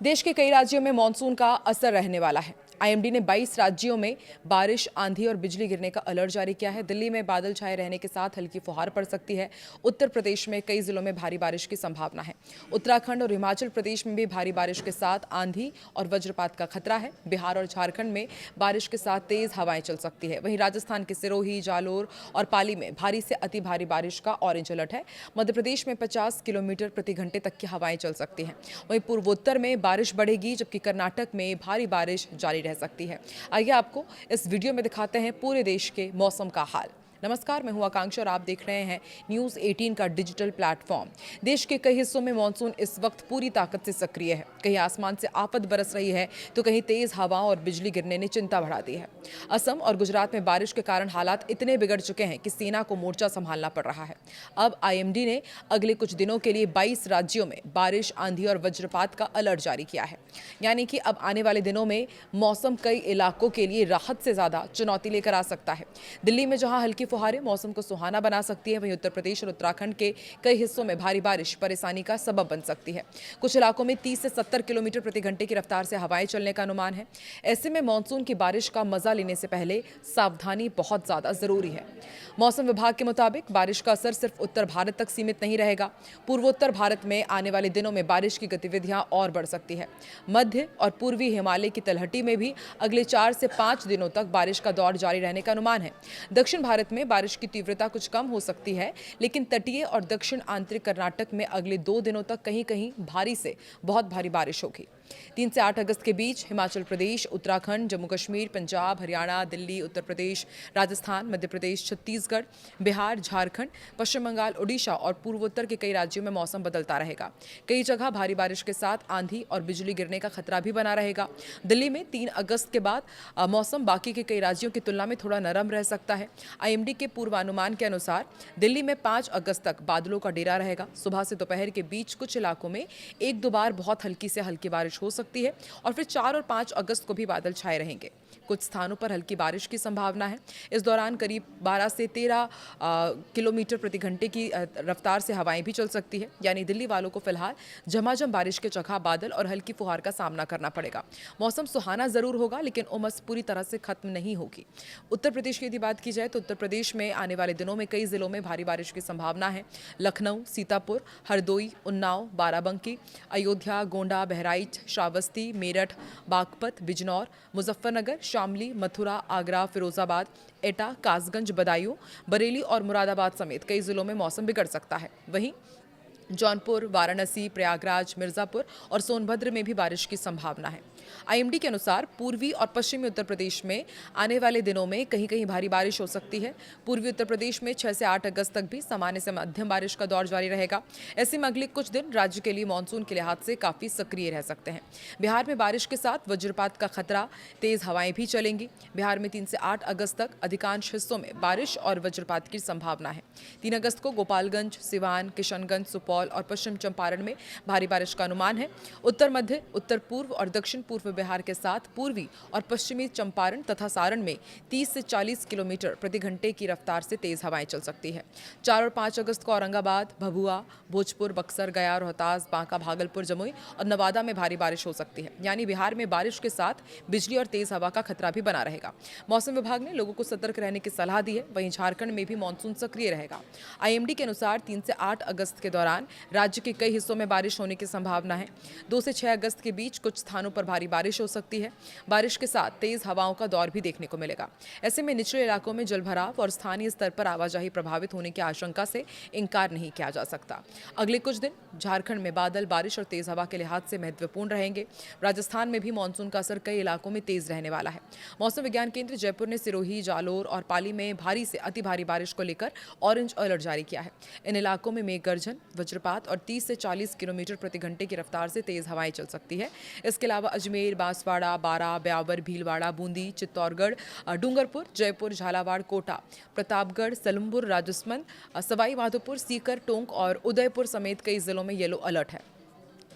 देश के कई राज्यों में मानसून का असर रहने वाला है। आईएमडी ने 22 राज्यों में बारिश, आंधी और बिजली गिरने का अलर्ट जारी किया है। दिल्ली में बादल छाए रहने के साथ हल्की फुहार पड़ सकती है। उत्तर प्रदेश में कई जिलों में भारी बारिश की संभावना है। उत्तराखंड और हिमाचल प्रदेश में भी भारी बारिश के साथ आंधी और वज्रपात का खतरा है। बिहार और झारखंड में बारिश के साथ तेज हवाएं चल सकती है। वहीं राजस्थान के सिरोही, जालोर और पाली में भारी से अति भारी बारिश का ऑरेंज अलर्ट है। मध्य प्रदेश में 50 किलोमीटर प्रति घंटे तक की हवाएं चल सकती हैं। वहीं पूर्वोत्तर में बारिश बढ़ेगी, जबकि कर्नाटक में भारी बारिश जारी रह सकती है। आइए आपको इस वीडियो में दिखाते हैं पूरे देश के मौसम का हाल। नमस्कार, मैं हूं आकांक्षा और आप देख रहे हैं न्यूज़ 18 का डिजिटल प्लेटफॉर्म। देश के कई हिस्सों में मानसून इस वक्त पूरी ताकत से सक्रिय है। कहीं आसमान से आफत बरस रही है तो कहीं तेज हवा और बिजली गिरने ने चिंता बढ़ा दी है। असम और गुजरात में बारिश के कारण हालात इतने बिगड़ चुके हैं कि सेना को मोर्चा संभालना पड़ रहा है। अब आईएमडी ने अगले कुछ दिनों के लिए 22 राज्यों में बारिश, आंधी और वज्रपात का अलर्ट जारी किया है। यानी कि अब आने वाले दिनों में मौसम कई इलाकों के लिए राहत से ज्यादा चुनौती लेकर आ सकता है। दिल्ली में जहां हल्की फुहारें मौसम को सुहाना बना सकती है, वहीं उत्तर प्रदेश और उत्तराखंड के कई हिस्सों में भारी बारिश परेशानी का सबब बन सकती है। कुछ इलाकों में 30 से 70 किलोमीटर प्रति घंटे की रफ्तार से हवाएं चलने का अनुमान है। ऐसे में मानसून की बारिश का मजा लेने से पहले सावधानी बहुत ज्यादा जरूरी है। मौसम विभाग के मुताबिक बारिश का असर सिर्फ उत्तर भारत तक सीमित नहीं रहेगा। पूर्वोत्तर भारत में आने वाले दिनों में बारिश की गतिविधियां और बढ़ सकती है। मध्य और पूर्वी हिमालय की तलहटी में भी अगले 4 से 5 दिनों तक बारिश का दौर जारी रहने का अनुमान है। दक्षिण भारत में बारिश की तीव्रता कुछ कम हो सकती है, लेकिन तटीय और दक्षिण आंतरिक कर्नाटक में अगले 2 दिनों तक कहीं कहीं भारी से बहुत भारी बारिश होगी। 3 से 8 अगस्त के बीच हिमाचल प्रदेश, उत्तराखंड, जम्मू कश्मीर, पंजाब, हरियाणा, दिल्ली, उत्तर प्रदेश, राजस्थान, मध्य प्रदेश, छत्तीसगढ़, बिहार, झारखंड, पश्चिम बंगाल, ओडिशा और पूर्वोत्तर के कई राज्यों में मौसम बदलता रहेगा। कई जगह भारी बारिश के साथ आंधी और बिजली गिरने का खतरा भी बना रहेगा। दिल्ली में 3 अगस्त के बाद मौसम बाकी के कई राज्यों की तुलना में थोड़ा नरम रह सकता है। आईएमडी के पूर्वानुमान के अनुसार दिल्ली में 5 अगस्त तक बादलों का डेरा रहेगा। सुबह से दोपहर के बीच कुछ इलाकों में 1-2 बार बहुत हल्की से हल्की बारिश हो सकती है और फिर 4 और 5 अगस्त को भी बादल छाए रहेंगे। कुछ स्थानों पर हल्की बारिश की संभावना है। इस दौरान करीब 12 से 13 किलोमीटर प्रति घंटे की रफ्तार से हवाएं भी चल सकती है। यानी दिल्ली वालों को फिलहाल झमाझम बारिश के जगह बादल और हल्की फुहार का सामना करना पड़ेगा। मौसम सुहाना जरूर होगा, लेकिन उमस पूरी तरह से खत्म नहीं होगी। उत्तर प्रदेश की यदि बात की जाए तो उत्तर प्रदेश में आने वाले दिनों में कई जिलों में भारी बारिश की संभावना है। लखनऊ, सीतापुर, हरदोई, उन्नाव, बाराबंकी, अयोध्या, गोंडा, बहराइच, श्रावस्ती, मेरठ, बागपत, बिजनौर, मुजफ्फरनगर, शामली, मथुरा, आगरा, फिरोजाबाद, एटा, कासगंज, बदायूं, बरेली और मुरादाबाद समेत कई जिलों में मौसम बिगड़ सकता है। वहीं जौनपुर, वाराणसी, प्रयागराज, मिर्जापुर और सोनभद्र में भी बारिश की संभावना है। आईएमडी के अनुसार पूर्वी और पश्चिमी उत्तर प्रदेश में आने वाले दिनों में कहीं कहीं भारी बारिश हो सकती है। पूर्वी उत्तर प्रदेश में 6 से 8 अगस्त तक भी सामान्य से मध्यम बारिश का दौर जारी रहेगा। ऐसे में अगले कुछ दिन राज्य के लिए मानसून के लिहाज से काफी सक्रिय रह सकते हैं। बिहार में बारिश के साथ वज्रपात का खतरा, तेज हवाएं भी चलेंगी। बिहार में 3 से 8 अगस्त तक अधिकांश हिस्सों में बारिश और वज्रपात की संभावना है। 3 अगस्त को गोपालगंज, सिवान, किशनगंज, सुपौल और पश्चिम चंपारण में भारी बारिश का अनुमान है। उत्तर मध्य, उत्तर पूर्व और दक्षिण पूर्व बिहार के साथ पूर्वी और पश्चिमी चंपारण तथा सारण में 30 से 40 किलोमीटर प्रति घंटे की रफ्तार से तेज हवाएं चल सकती है। 4 और 5 अगस्त को औरंगाबाद, भभुआ, भोजपुर, बक्सर, गया, रोहतास, बांका, भागलपुर, जमुई और नवादा में भारी बारिश हो सकती है। यानी बिहार में बारिश के साथ बिजली और तेज हवा का खतरा भी बना रहेगा। मौसम विभाग ने लोगों को सतर्क रहने की सलाह दी है। वहीं झारखंड में भी मानसून सक्रिय रहेगा। आईएमडी के अनुसार 3 से 8 अगस्त के दौरान राज्य के कई हिस्सों में बारिश होने की संभावना है। 2 से 6 अगस्त के बीच कुछ स्थानों पर भारी बारिश हो सकती है। बारिश के साथ तेज हवाओं का दौर भी देखने को मिलेगा। ऐसे में निचले इलाकों में जलभराव और स्थानीय स्तर पर आवाजाही प्रभावित होने की आशंका से इनकार नहीं किया जा सकता। अगले कुछ दिन झारखंड में बादल, बारिश और तेज हवा के लिहाज से महत्वपूर्ण रहेंगे। राजस्थान में भी मानसून का असर कई इलाकों में तेज रहने वाला है। मौसम विज्ञान केंद्र जयपुर ने सिरोही, जालोर और पाली में भारी से अति भारी बारिश को लेकर ऑरेंज अलर्ट जारी किया है। इन इलाकों में मेघ गर्जन, वज्रपात और 30 से 40 किलोमीटर प्रति घंटे की रफ्तार से तेज हवाएं चल सकती है। इसके अलावा अजमेर, बांसवाड़ा, बारा, ब्यावर, भीलवाड़ा, बूंदी, चित्तौड़गढ़, डूंगरपुर, जयपुर, झालावाड़, कोटा, प्रतापगढ़, सलुम्बुर, राजसमंद, सवाई माधोपुर, सीकर, टोंक और उदयपुर समेत कई जिलों में येलो अलर्ट है।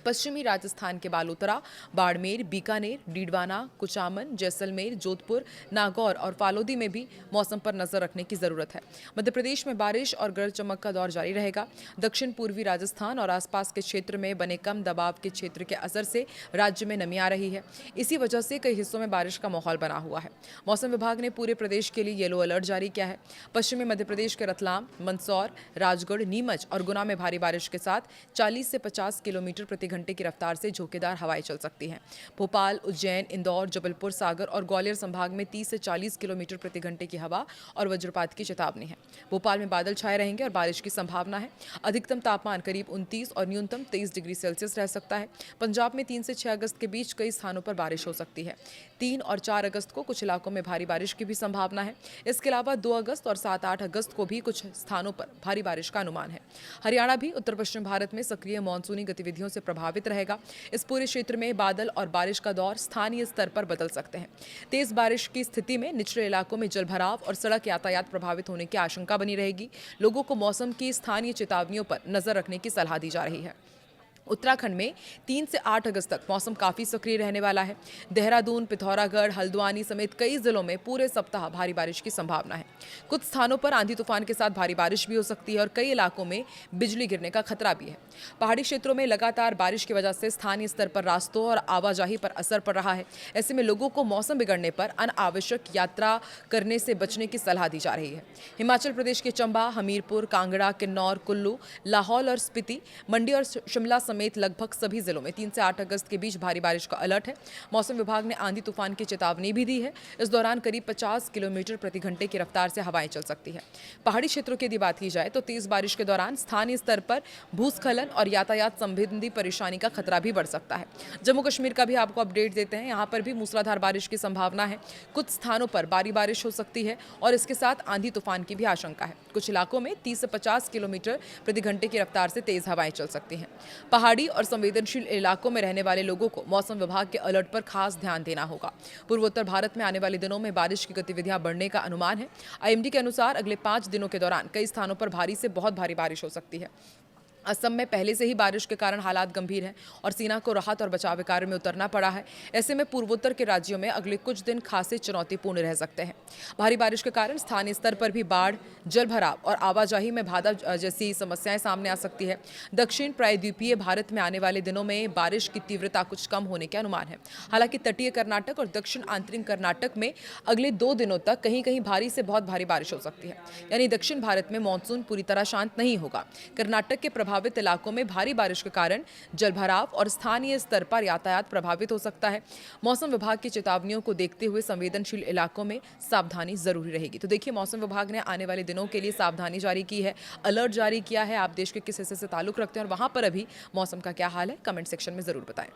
पश्चिमी राजस्थान के बालोतरा, बाड़मेर, बीकानेर, डीडवाना, कुचामन, जैसलमेर, जोधपुर, नागौर और फालोदी में भी मौसम पर नजर रखने की जरूरत है। मध्य प्रदेश में बारिश और गरज चमक का दौर जारी रहेगा। दक्षिण पूर्वी राजस्थान और आसपास के क्षेत्र में बने कम दबाव के क्षेत्र के असर से राज्य में नमी आ रही है। इसी वजह से कई हिस्सों में बारिश का माहौल बना हुआ है। मौसम विभाग ने पूरे प्रदेश के लिए येलो अलर्ट जारी किया है। पश्चिमी मध्य प्रदेश के रतलाम, मंदसौर, राजगढ़, नीमच और गुना में भारी बारिश के साथ 40 से 50 किलोमीटर प्रति घंटे की रफ्तार से झोंकेदार हवाएं चल सकती हैं। भोपाल, उज्जैन, इंदौर, जबलपुर, सागर और ग्वालियर संभाग में 30 से 40 किलोमीटर प्रति घंटे की हवा और वज्रपात की चेतावनी है। भोपाल में बादल छाए रहेंगे और बारिश की संभावना है। अधिकतम तापमान करीब 29 और न्यूनतम 23 डिग्री सेल्सियस रह सकता है। पंजाब में 3 से 6 अगस्त के बीच कई स्थानों पर बारिश हो सकती है। 3 और 4 अगस्त को कुछ इलाकों में भारी बारिश की भी संभावना है। इसके अलावा 2 अगस्त और 7-8 अगस्त को भी कुछ स्थानों पर भारी बारिश का अनुमान है। हरियाणा भी उत्तर पश्चिम भारत में सक्रिय मानसूनी गतिविधियों से प्रभावित रहेगा। इस पूरे क्षेत्र में बादल और बारिश का दौर स्थानीय स्तर पर बदल सकते हैं। तेज बारिश की स्थिति में निचले इलाकों में जलभराव और सड़क यातायात प्रभावित होने की आशंका बनी रहेगी। लोगों को मौसम की स्थानीय चेतावनियों पर नजर रखने की सलाह दी जा रही है। उत्तराखंड में 3 से 8 अगस्त तक मौसम काफी सक्रिय रहने वाला है। देहरादून, पिथौरागढ़, हल्द्वानी समेत कई जिलों में पूरे सप्ताह भारी बारिश की संभावना है। कुछ स्थानों पर आंधी तूफान के साथ भारी बारिश भी हो सकती है और कई इलाकों में बिजली गिरने का खतरा भी है। पहाड़ी क्षेत्रों में लगातार बारिश की वजह से स्थानीय स्तर पर रास्तों और आवाजाही पर असर पड़ रहा है। ऐसे में लोगों को मौसम बिगड़ने पर अनावश्यक यात्रा करने से बचने की सलाह दी जा रही है। हिमाचल प्रदेश के चंबा, हमीरपुर, कांगड़ा, किन्नौर, कुल्लू, लाहौल और स्पीति, मंडी और शिमला समेत लगभग सभी जिलों में 3 से 8 अगस्त के बीच भारी बारिश का अलर्ट है। मौसम विभाग ने आंधी तूफान की चेतावनी भी दी है। इस दौरान करीब 50 किलोमीटर प्रति घंटे की रफ्तार से हवाएं चल सकती है। पहाड़ी क्षेत्रों की यदि बात की जाए तो तेज बारिश के दौरान स्थानीय स्तर पर भूस्खलन और यातायात संबंधी परेशानी का खतरा भी बढ़ सकता है। जम्मू कश्मीर का भी आपको अपडेट देते हैं। यहाँ पर भी मूसलाधार बारिश की संभावना है। कुछ स्थानों पर भारी बारिश हो सकती है और इसके साथ आंधी तूफान की भी आशंका है। कुछ इलाकों में 30 से 50 किलोमीटर प्रति घंटे की रफ्तार से तेज हवाएं चल सकती हैं। पहाड़ी और संवेदनशील इलाकों में रहने वाले लोगों को मौसम विभाग के अलर्ट पर खास ध्यान देना होगा। पूर्वोत्तर भारत में आने वाले दिनों में बारिश की गतिविधियां बढ़ने का अनुमान है। आईएमडी के अनुसार अगले 5 दिनों के दौरान कई स्थानों पर भारी से बहुत भारी बारिश हो सकती है। असम में पहले से ही बारिश के कारण हालात गंभीर हैं और सेना को राहत और बचाव कार्य में उतरना पड़ा है। ऐसे में पूर्वोत्तर के राज्यों में अगले कुछ दिन खासे चुनौतीपूर्ण रह सकते हैं। भारी बारिश के कारण स्थानीय स्तर पर भी बाढ़, जलभराव और आवाजाही में बाधा जैसी समस्याएं सामने आ सकती है। दक्षिण प्रायद्वीपीय भारत में आने वाले दिनों में बारिश की तीव्रता कुछ कम होने के अनुमान है। हालांकि तटीय कर्नाटक और दक्षिण आंतरिक कर्नाटक में अगले 2 दिनों तक कहीं कहीं भारी से बहुत भारी बारिश हो सकती है। यानी दक्षिण भारत में मानसून पूरी तरह शांत नहीं होगा। कर्नाटक के प्रभावित इलाकों में भारी बारिश के कारण जलभराव और स्थानीय स्तर पर यातायात प्रभावित हो सकता है। मौसम विभाग की चेतावनियों को देखते हुए संवेदनशील इलाकों में सावधानी जरूरी रहेगी। तो देखिए, मौसम विभाग ने आने वाले दिनों के लिए सावधानी जारी की है, अलर्ट जारी किया है। आप देश के किस हिस्से से ताल्लुक रखते हैं और वहां पर अभी मौसम का क्या हाल है, कमेंट सेक्शन में जरूर बताएं।